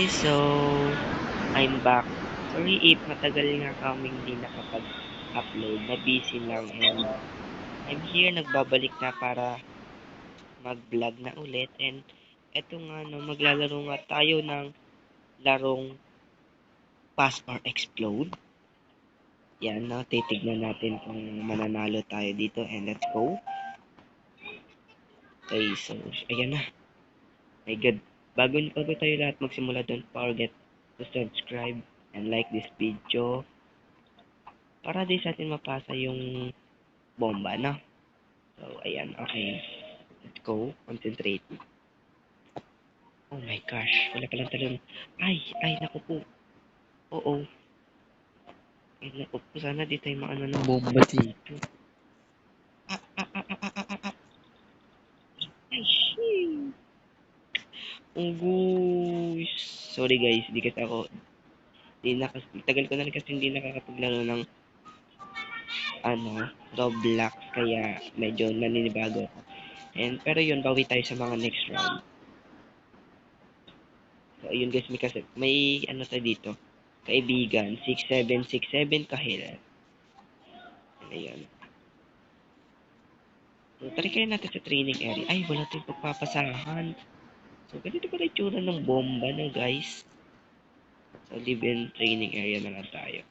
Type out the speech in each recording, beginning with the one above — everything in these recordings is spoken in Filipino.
guys, so I'm back. Sorry if matagal nga kaming hindi nakapag-upload, na busy lang and I'm here nagbabalik na para mag-vlog na ulit and eto nga no, maglalaro nga tayo ng larong Pass or Explode. Yan no, titignan natin kung mananalo tayo dito and let's go. Okay, so ayan na. My God, bago tayo lahat magsimula, don't forget to subscribe and like this video para di sa atin mapasa yung bomba, no? So, ayan, okay. Let's go. Concentrate. Oh my gosh, wala palang talon. Ay, naku po. Oo. Ay, naku po. Sana di tayo maano ng bomba dito. Ah. Ay, shit. Oh, gosh. Sorry guys, di kasi ako, tagal ko na rin kasi hindi nakakapaglaro ng Roblox, kaya medyo naninibago ako. Pero yun, bawi tayo sa mga next round. So, ayun guys, may ano tayo dito. Kaibigan, 6767 kahil. Ayan. So, try kaya natin sa training area. Ay, wala tayong pagpapasahan. So, ganito pala yung tsura ng bomba na guys. So, live-in training area na lang tayo.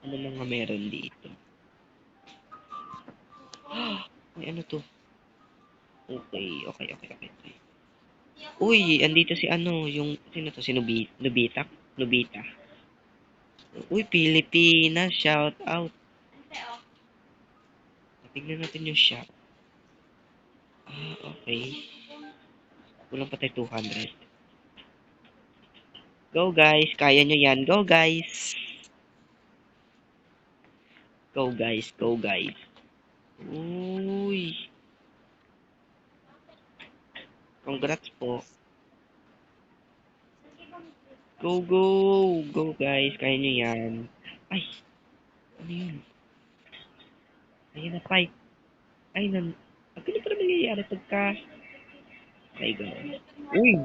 Ano mga meron dito? May ano to? Okay. Uy, andito si ano, yung, sino to? Si Nobita? Nobita. Uy, Pilipinas, shout out. Tignan natin yung shop. Okay. Kulang pa tayo 200. Go guys, kaya nyo yan. Go guys. Go guys. Uy. Congrats po. Go guys, kaya nyo yan. Ay, ano yun? Ayun na fight. Ay, ang ganito pa naman nangyayari pagka... Ay, gano'n. Uy!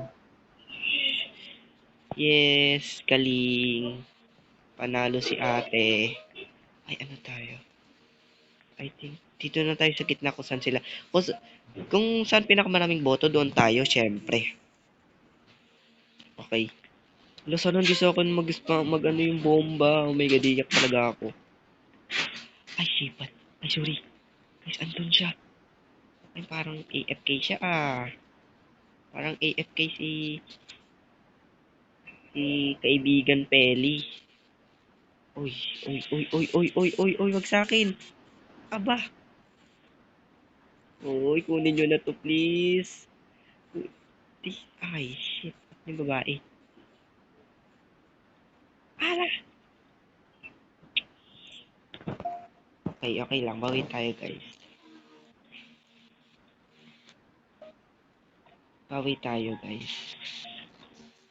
Yes, galing. Panalo si ate. Ay, ano tayo? I think, dito na tayo sa gitna kung saan sila. Kung saan pinakamaraming boto, doon tayo, syempre. Okay. Wala, sana hindi sa akin mag ano yung bomba. Oh my god, iyak talaga ako. Ay, sipat. Ay, sorry. Guys, andun siya. Ay, parang AFK siya Parang AFK si kaibigan Peli. Uy, wag sa akin. Aba. Uy, kunin nyo na to, please. Ay, shit. Yung babae. Ala. Okay lang. Bawi tayo, guys. Bawi tayo, guys.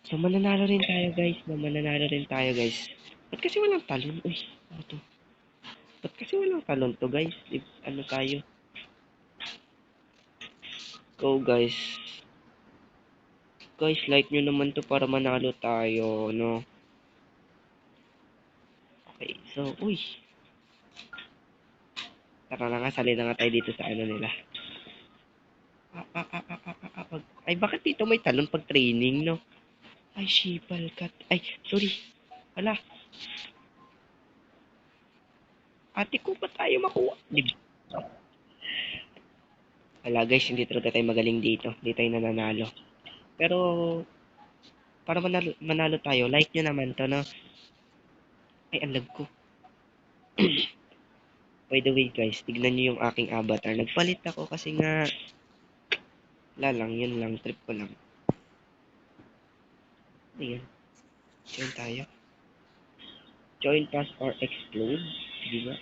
So, mananalo rin tayo, guys. Ba't kasi walang talon? Uy, ano to? Ba't kasi walang talon to, guys? Ano tayo? Go, guys. Guys, like nyo naman to para manalo tayo, no? Okay, so, uy. Tara na nga, sali na nga tayo dito sa ano nila. Ay, bakit dito may talon pag training, no? Ay, shipal cut. Ay, sorry. Hala, ate ko pa tayo makuha. Wala guys, hindi talaga tayo magaling dito. Hindi tayo nananalo. Pero, para manalo tayo, like nyo naman to, no? Ay, ang lag ko. By the way guys, tignan nyo yung aking avatar. Nagpalit ako kasi nga, wala lang, yun lang, trip ko lang. Ayan, join tayo. Join Pass or Explode. Sige ba?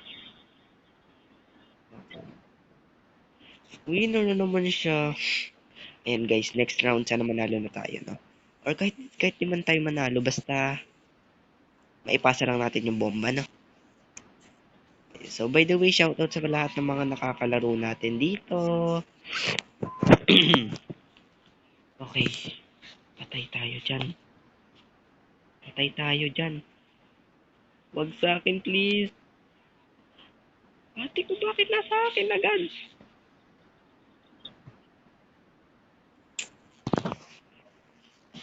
Winner na naman siya. Ayan guys, next round sana manalo na tayo, no? Or kahit di man tayo manalo, basta maipasa lang natin yung bomba, no? So, by the way, shoutout sa lahat ng mga nakakalaro natin dito. Okay. Patay tayo dyan. Patay tayo dyan. Wag sa akin, please. Ate ko, bakit nasa akin agad?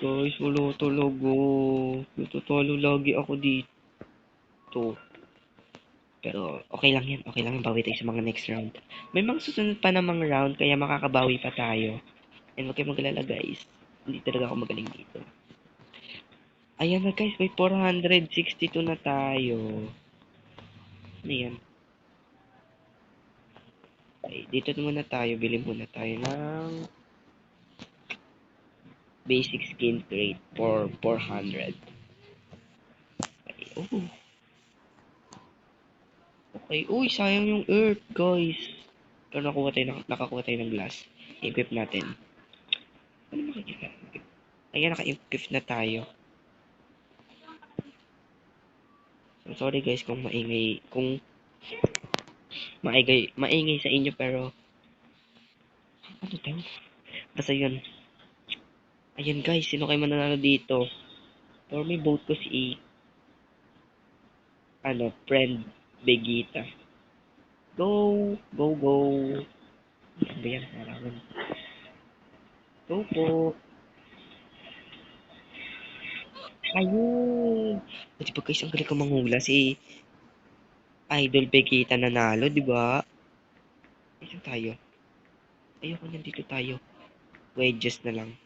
Guys, wala talaga. Natutalo lagi ako dito. Pero okay lang yan. Okay lang yan. Bawi tayo sa mga next round. May mga susunod pa namang round, kaya makakabawi pa tayo. And huwag kayong magalala, guys. Hindi talaga ako magaling dito. Ayan na, guys. May 462 na tayo. Ano yan? Okay, dito muna tayo. Bili muna tayo ng basic skin crate for 400. Okay. Oh. Okay. Uy, sayang yung earth, guys. Pero nakakuha tayo ng glass. Equip natin. Ano makikita? Ayan, naka-equip na tayo. So, sorry guys kung maingay sa inyo, pero ano to? Basta yun. Ayan guys, sino kayo mananalo dito? For me, vote ko si friend Vegeta. Go! Go, go! Ano ba yan? Maraming. Go po! Ayun! O diba guys, ang galing ko manghula. Si Idol Vegeta nanalo, di ba? Ayun tayo. Ayoko nyan, dito tayo. Wedges na lang.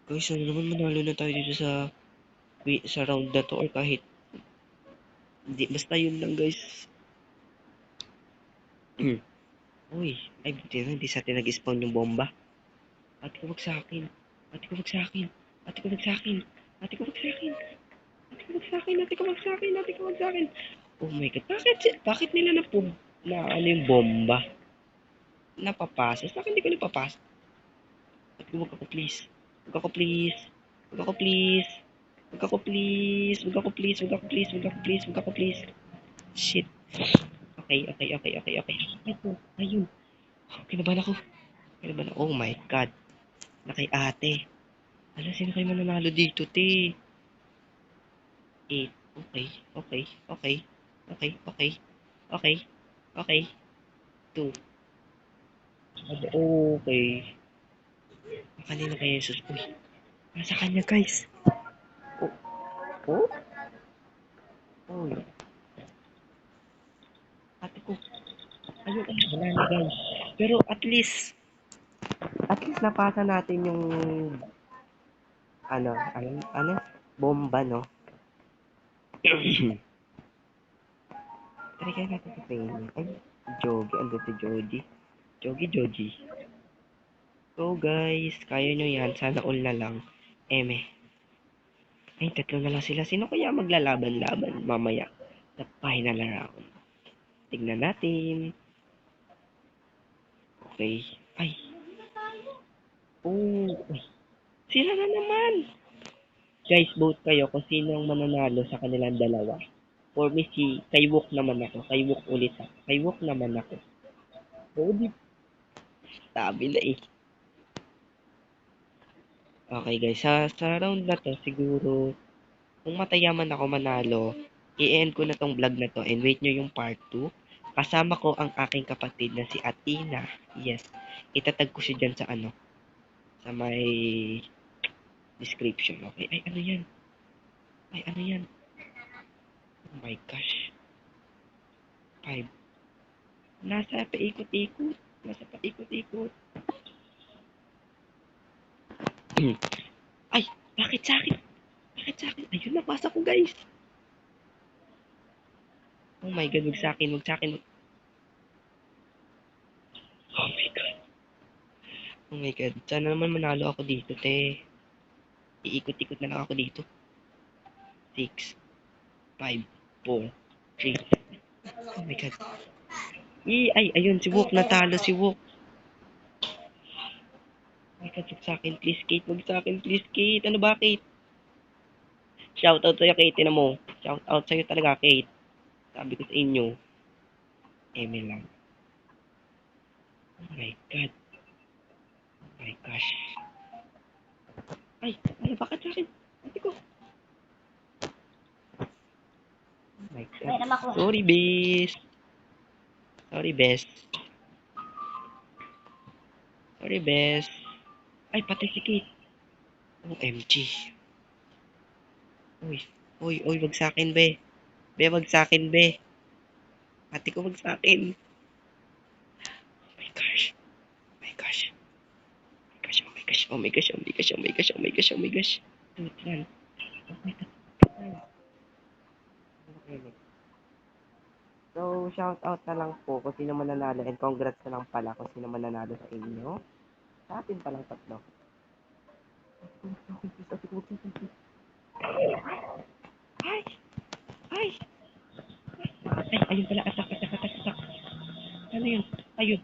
Guys, ano naman manalo na tayo dito sa round na to, or kahit hindi, basta yun lang guys. Uy, ay buti na hindi sa atin nag-spawn yung bomba. Ate ko wag sa akin. Ate ko wag sa akin. Ate ko wag sa akin. Ate ko wag sa akin. Ate ko wag sa akin. Ate ko wag sa akin. Ate ko wag sa akin. Oh my god, bakit nila na ano yung bomba? Napapasa. Sa akin hindi ko napapasa. Ate ko wag ako please. Wag ako please. Wag ako please. Wag ako please. Wag ako please. Wag ako please. Wag ako please. Wag ako please. Shit. Okay, okay, okay, okay, okay. Ito, ayun. Kinabahan ako. Kinabahan ako. Oh my god. Na kay ate. Ala, sino kayo mananalo dito, te? 8. Okay, okay, okay, okay, okay, okay, okay. 2. Okay. Kanina kay Jesus. Uy, nasa kanya, guys. Oh, oh? Oh, ate ko. Ayun, ay, wala na, guys. Pero at least napasa natin yung, bomba, no? Try kaya natin sa training. Ay, Jogi. Ando si Jogi. Jogi. Go guys. Kaya nyo yan. Sana all na lang. Eme. Ay, tatlo na lang sila. Sino kaya maglalaban-laban mamaya? Sa final round. Tignan natin. Okay. Ay. Oh. Ay. Sila na naman. Guys, vote kayo kung sino ang mananalo sa kanilang dalawa. For me, si Kaywok naman ako. Kaywok ulit ako. Kaywok naman ako. Oh, di. Sabi na eh. Okay guys, sa round na to, siguro, kung matayaman ako manalo, i-end ko na tong vlog na to and wait nyo yung part 2. Kasama ko ang aking kapatid na si Athena. Yes, itatag ko siya dyan sa may description. Okay, ay ano yan? Ay ano yan? Oh my gosh. 5. Nasa paikot-ikot. Nasa paikot-ikot. Ay, bakit sa akin? Bakit sa akin? Ayun, napasa ko guys. Oh my god, wag sa akin, wag sa akin. Oh my god. Oh my god. Sana naman manalo ako dito, te. Iikot-ikot na lang ako dito. 6, 5, 4, 3. Oh my god. Ay, ayun, si Wok. Natalo si Wok. Oh my god, wag sa akin, please, Kate. Wag sa akin, please, Kate. Ano ba, Kate? Shoutout sa'yo, Kate. Tinan mo. Shoutout sa'yo talaga, Kate. Sabi ko sa inyo. Eme lang. Oh my god. Oh my gosh. Ay, ano, bakit sa akin? Ate ko. Oh my God. Sorry, bes. Sorry, bes. Sorry, bes. Ay, pati si Kate. OMG. Uy, uy, wag sa akin, be. Be, wag sa akin, be. Ate ko, wag sa akin. Oh my gosh. Oh my gosh. Oh my gosh. Oh my gosh. Oh my gosh. Oh my gosh. Oh my gosh. Oh my gosh. Dude, run. Oh my God. Run. Okay. So, shout out na lang po kung sino man nanalo and congrats na lang pala kung sino man nanalo sa inyo. Sa atin palang tatlo. Ay! Ay! Ay, ayun pala. Atak. Ano yun? Ayun.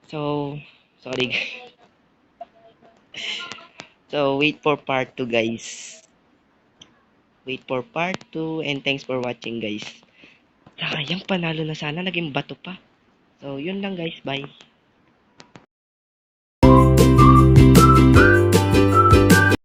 So, sorry. So, wait for part 2, guys. Wait for part 2 and thanks for watching, guys. Sayang, panalo na sana. Naging bato pa. So, yun lang, guys. Bye.